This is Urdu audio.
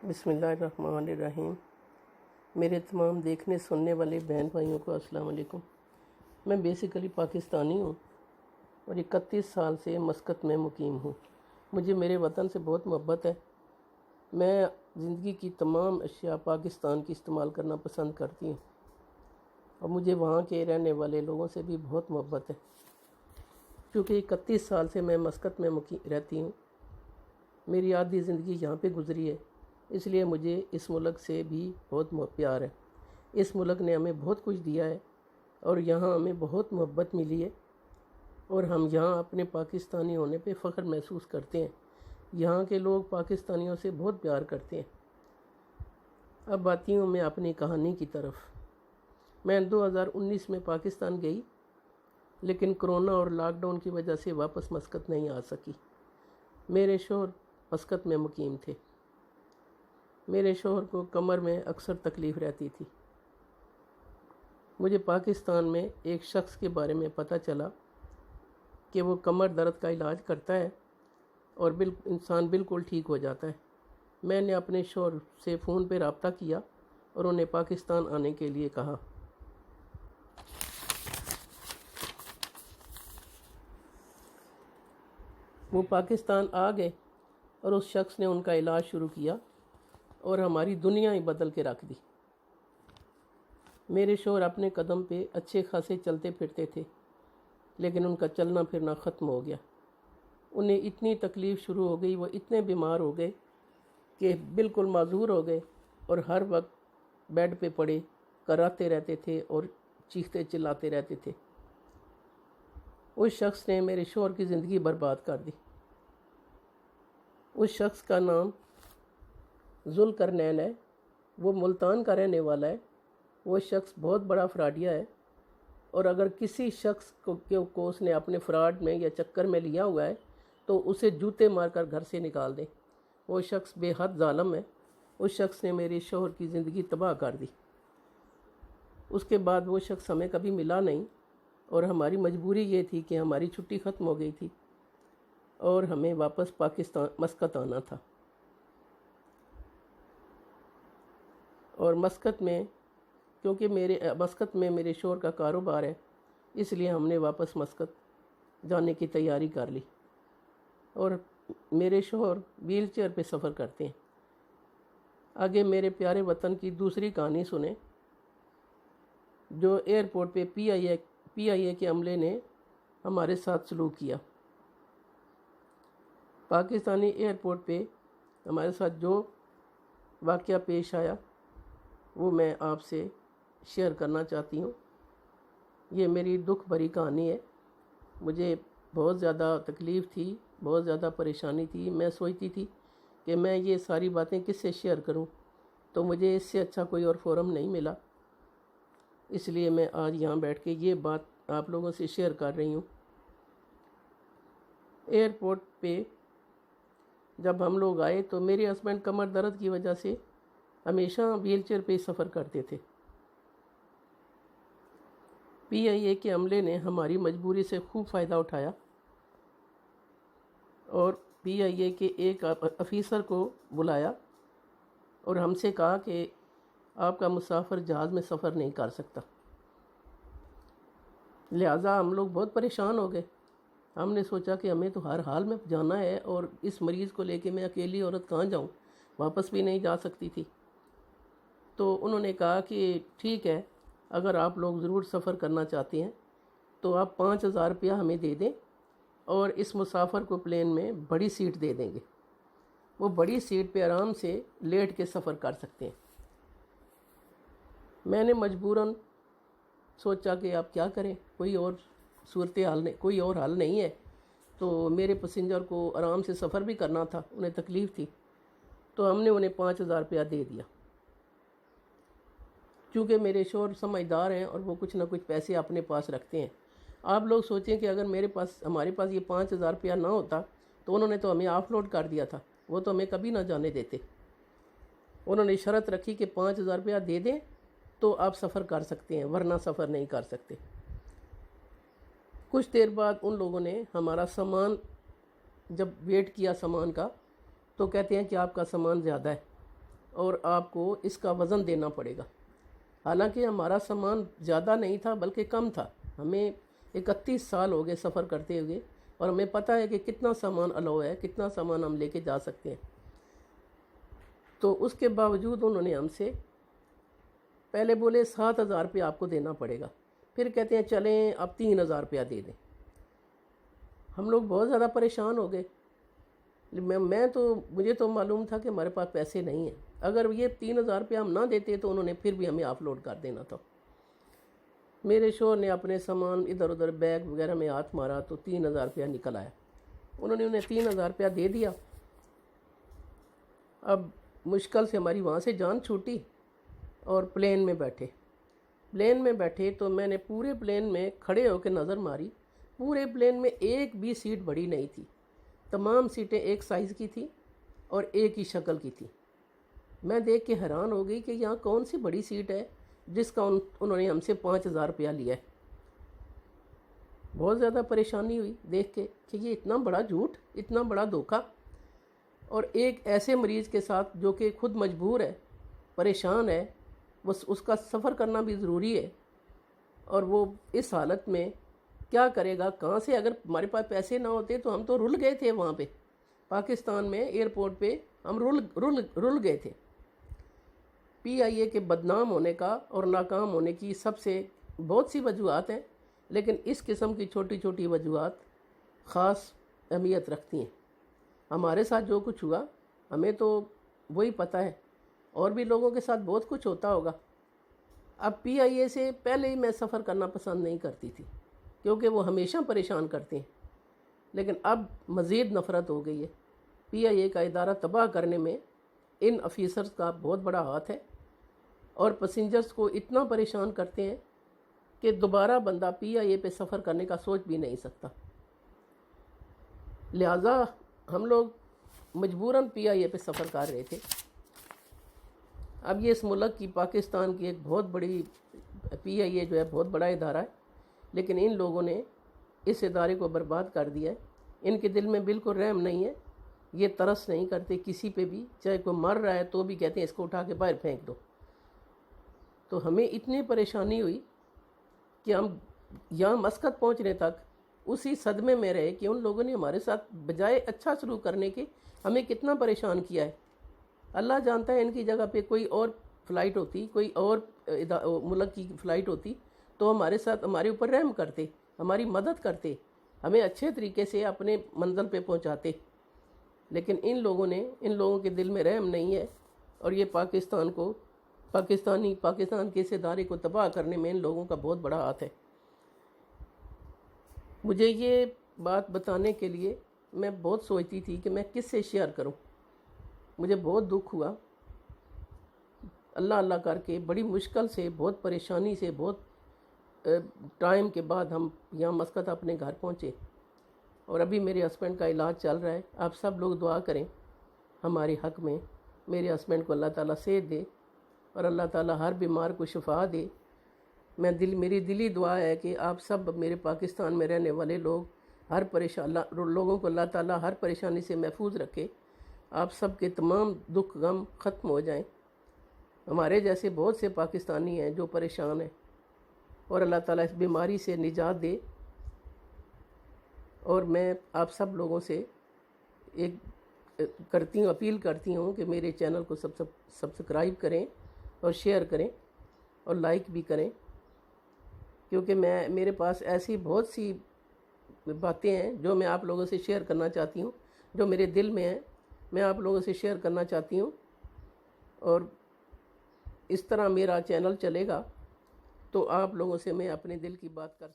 بسم اللہ الرحمن الرحیم۔ میرے تمام دیکھنے سننے والے بہن بھائیوں کو السلام علیکم۔ میں بیسیکلی پاکستانی ہوں اور 31 سال سے مسقط میں مقیم ہوں۔ مجھے میرے وطن سے بہت محبت ہے۔ میں زندگی کی تمام اشیاء پاکستان کی استعمال کرنا پسند کرتی ہوں اور مجھے وہاں کے رہنے والے لوگوں سے بھی بہت محبت ہے۔ کیونکہ 31 سال سے میں مسقط میں رہتی ہوں، میری آدھی زندگی یہاں پہ گزری ہے، اس لیے مجھے اس ملک سے بھی بہت پیار ہے۔ اس ملک نے ہمیں بہت کچھ دیا ہے اور یہاں ہمیں بہت محبت ملی ہے اور ہم یہاں اپنے پاکستانی ہونے پہ فخر محسوس کرتے ہیں۔ یہاں کے لوگ پاکستانیوں سے بہت پیار کرتے ہیں۔ اب آتی ہوں میں اپنی کہانی کی طرف۔ میں 2019 میں پاکستان گئی، لیکن کرونا اور لاک ڈاؤن کی وجہ سے واپس مسقط نہیں آ سکی۔ میرے شوہر مسقط میں مقیم تھے۔ میرے شوہر کو کمر میں اکثر تکلیف رہتی تھی۔ مجھے پاکستان میں ایک شخص کے بارے میں پتہ چلا کہ وہ کمر درد کا علاج کرتا ہے اور انسان بالکل ٹھیک ہو جاتا ہے۔ میں نے اپنے شوہر سے فون پہ رابطہ کیا اور انہیں پاکستان آنے کے لیے کہا۔ وہ پاکستان آ گئے اور اس شخص نے ان کا علاج شروع کیا اور ہماری دنیا ہی بدل کے رکھ دی۔ میرے شوہر اپنے قدم پہ اچھے خاصے چلتے پھرتے تھے، لیکن ان کا چلنا پھرنا ختم ہو گیا۔ انہیں اتنی تکلیف شروع ہو گئی، وہ اتنے بیمار ہو گئے کہ بالکل معذور ہو گئے اور ہر وقت بیڈ پہ پڑے کراتے رہتے تھے اور چیختے چلاتے رہتے تھے۔ اس شخص نے میرے شوہر کی زندگی برباد کر دی۔ اس شخص کا نام ذوالقرنین ہے، وہ ملتان کا رہنے والا ہے۔ وہ شخص بہت بڑا فراڈیا ہے اور اگر کسی شخص کو اس نے اپنے فراڈ میں یا چکر میں لیا ہوا ہے تو اسے جوتے مار کر گھر سے نکال دیں۔ وہ شخص بے حد ظالم ہے۔ اس شخص نے میرے شوہر کی زندگی تباہ کر دی۔ اس کے بعد وہ شخص ہمیں کبھی ملا نہیں اور ہماری مجبوری یہ تھی کہ ہماری چھٹی ختم ہو گئی تھی اور ہمیں واپس پاکستان مسقط آنا تھا۔ اور مسقط میں کیونکہ مسقط میں میرے شوہر کا کاروبار ہے، اس لیے ہم نے واپس مسقط جانے کی تیاری کر لی۔ اور میرے شوہر ویل چیئر پہ سفر کرتے ہیں۔ آگے میرے پیارے وطن کی دوسری کہانی سنیں، جو ایئرپورٹ پہ پی آئی اے کے عملے نے ہمارے ساتھ سلوک کیا۔ پاکستانی ایئرپورٹ پہ ہمارے ساتھ جو واقعہ پیش آیا وہ میں آپ سے شیئر کرنا چاہتی ہوں۔ یہ میری دکھ بھری کہانی ہے۔ مجھے بہت زیادہ تکلیف تھی، بہت زیادہ پریشانی تھی۔ میں سوچتی تھی کہ میں یہ ساری باتیں کس سے شیئر کروں، تو مجھے اس سے اچھا کوئی اور فورم نہیں ملا، اس لیے میں آج یہاں بیٹھ کے یہ بات آپ لوگوں سے شیئر کر رہی ہوں۔ ایئرپورٹ پہ جب ہم لوگ آئے تو میرے ہسبینڈ کمر درد کی وجہ سے ہمیشہ ویل چیئر پہ سفر کرتے تھے۔ پی آئی اے کے عملے نے ہماری مجبوری سے خوب فائدہ اٹھایا اور پی آئی اے کے ایک افیسر کو بلایا اور ہم سے کہا کہ آپ کا مسافر جہاز میں سفر نہیں کر سکتا۔ لہٰذا ہم لوگ بہت پریشان ہو گئے۔ ہم نے سوچا کہ ہمیں تو ہر حال میں جانا ہے اور اس مریض کو لے کے میں اکیلی عورت کہاں جاؤں، واپس بھی نہیں جا سکتی تھی۔ تو انہوں نے کہا کہ ٹھیک ہے، اگر آپ لوگ ضرور سفر کرنا چاہتے ہیں تو آپ 5000 روپیہ ہمیں دے دیں اور اس مسافر کو پلین میں بڑی سیٹ دے دیں گے، وہ بڑی سیٹ پہ آرام سے لیٹ کے سفر کر سکتے ہیں۔ میں نے مجبوراً سوچا کہ آپ کیا کریں، کوئی اور صورتحال نہیں، کوئی اور حل نہیں ہے۔ تو میرے پیسنجر کو آرام سے سفر بھی کرنا تھا، انہیں تکلیف تھی، تو ہم نے انہیں 5000 روپیہ دے دیا۔ کیونکہ میرے شوہر سمجھدار ہیں اور وہ کچھ نہ کچھ پیسے اپنے پاس رکھتے ہیں۔ آپ لوگ سوچیں کہ اگر ہمارے پاس یہ 5000 روپیہ نہ ہوتا تو انہوں نے تو ہمیں آف لوڈ کر دیا تھا، وہ تو ہمیں کبھی نہ جانے دیتے۔ انہوں نے شرط رکھی کہ 5000 روپیہ دے دیں تو آپ سفر کر سکتے ہیں، ورنہ سفر نہیں کر سکتے۔ کچھ دیر بعد ان لوگوں نے ہمارا سامان جب ویٹ کیا سامان کا تو کہتے ہیں کہ آپ کا سامان زیادہ ہے۔ اور آپ کو اس کا وزن دینا پڑے گا۔ حالانکہ ہمارا سامان زیادہ نہیں تھا بلکہ کم تھا، ہمیں 31 سال ہو گئے سفر کرتے ہوئے، اور ہمیں پتہ ہے کہ کتنا سامان الاؤ ہے، کتنا سامان ہم لے کے جا سکتے ہیں۔ تو اس کے باوجود انہوں نے ہم سے پہلے بولے 7,000 روپیہ آپ کو دینا پڑے گا، پھر کہتے ہیں چلیں آپ 3,000 روپیہ دے دیں۔ ہم لوگ بہت زیادہ پریشان ہو گئے۔ مجھے تو معلوم تھا کہ ہمارے پاس پیسے نہیں ہیں، اگر یہ 3,000 روپیہ ہم نہ دیتے تو انہوں نے پھر بھی ہمیں آف لوڈ کر دینا تھا۔ میرے شوہر نے اپنے سامان ادھر ادھر بیگ وغیرہ میں ہاتھ مارا تو 3,000 روپیہ نکل آیا۔ انہوں نے انہیں 3,000 روپیہ دے دیا۔ اب مشکل سے ہماری وہاں سے جان چھوٹی اور پلین میں بیٹھے تو میں نے پورے پلین میں کھڑے ہو کے نظر ماری، پورے پلین میں ایک بھی سیٹ بڑی نہیں تھی، تمام سیٹیں ایک سائز کی تھی اور ایک ہی شکل کی تھی۔ میں دیکھ کے حیران ہو گئی کہ یہاں کون سی بڑی سیٹ ہے جس کا انہوں نے ہم سے 5,000 روپیہ لیا ہے۔ بہت زیادہ پریشانی ہوئی دیکھ کے کہ یہ اتنا بڑا جھوٹ، اتنا بڑا دھوکہ، اور ایک ایسے مریض کے ساتھ جو کہ خود مجبور ہے، پریشان ہے، اس کا سفر کرنا بھی ضروری ہے، اور وہ اس حالت میں کیا کرے گا، کہاں سے؟ اگر ہمارے پاس پیسے نہ ہوتے تو ہم تو رل گئے تھے وہاں پہ پاکستان میں ایئرپورٹ پہ، ہم رل گئے تھے۔ PIA کے بدنام ہونے کا اور ناکام ہونے کی بہت سی وجوہات ہیں، لیکن اس قسم کی چھوٹی چھوٹی وجوہات خاص اہمیت رکھتی ہیں۔ ہمارے ساتھ جو کچھ ہوا ہمیں تو وہی پتہ ہے، اور بھی لوگوں کے ساتھ بہت کچھ ہوتا ہوگا۔ اب PIA سے پہلے ہی میں سفر کرنا پسند نہیں کرتی تھی کیونکہ وہ ہمیشہ پریشان کرتے ہیں، لیکن اب مزید نفرت ہو گئی ہے۔ PIA کا ادارہ تباہ کرنے میں ان آفیسرز کا بہت بڑا ہاتھ ہے، اور پیسنجرز کو اتنا پریشان کرتے ہیں کہ دوبارہ بندہ PIA پہ سفر کرنے کا سوچ بھی نہیں سکتا۔ لہٰذا ہم لوگ مجبوراً PIA پہ سفر کر رہے تھے۔ اب یہ اس ملک کی، پاکستان کی ایک بہت بڑی PIA جو ہے بہت بڑا ادارہ ہے، لیکن ان لوگوں نے اس ادارے کو برباد کر دیا ہے۔ ان کے دل میں بالکل رحم نہیں ہے، یہ ترس نہیں کرتے کسی پہ بھی، چاہے کوئی مر رہا ہے تو بھی کہتے ہیں اس کو اٹھا کے باہر پھینک دو۔ تو ہمیں اتنی پریشانی ہوئی کہ ہم یہاں مسقط پہنچنے تک اسی صدمے میں رہے کہ ان لوگوں نے ہمارے ساتھ بجائے اچھا سلوک کرنے کے ہمیں کتنا پریشان کیا ہے۔ اللہ جانتا ہے ان کی جگہ پہ کوئی اور فلائٹ ہوتی، کوئی اور ملک کی فلائٹ ہوتی تو ہمارے اوپر رحم کرتے، ہماری مدد کرتے، ہمیں اچھے طریقے سے اپنے منزل پہ پہنچاتے، لیکن ان لوگوں کے دل میں رحم نہیں ہے، اور یہ پاکستان کے اس ادارے کو تباہ کرنے میں ان لوگوں کا بہت بڑا ہاتھ ہے۔ مجھے یہ بات بتانے کے لیے میں بہت سوچتی تھی کہ میں کس سے شیئر کروں، مجھے بہت دکھ ہوا۔ اللہ اللہ کر کے بڑی مشکل سے، بہت پریشانی سے، بہت ٹائم کے بعد ہم یہاں مسقط اپنے گھر پہنچے، اور ابھی میرے ہسبینڈ کا علاج چل رہا ہے۔ آپ سب لوگ دعا کریں ہمارے حق میں، میرے ہسبینڈ کو اللہ تعالیٰ صحت دے اور اللہ تعالیٰ ہر بیمار کو شفا دے۔ میری دلی دعا ہے کہ آپ سب میرے پاکستان میں رہنے والے لوگ، لوگوں کو اللہ تعالیٰ ہر پریشانی سے محفوظ رکھے، آپ سب کے تمام دکھ غم ختم ہو جائیں۔ ہمارے جیسے بہت سے پاکستانی ہیں جو پریشان ہیں، اور اللہ تعالیٰ اس بیماری سے نجات دے۔ اور میں آپ سب لوگوں سے اپیل کرتی ہوں کہ میرے چینل کو سبسکرائب کریں اور شیئر کریں اور لائک بھی کریں، کیونکہ میرے پاس ایسی بہت سی باتیں ہیں جو میں آپ لوگوں سے شیئر کرنا چاہتی ہوں، جو میرے دل میں ہیں، میں آپ لوگوں سے شیئر کرنا چاہتی ہوں، اور اس طرح میرا چینل چلے گا تو آپ لوگوں سے میں اپنے دل کی بات کر سکتی ہوں۔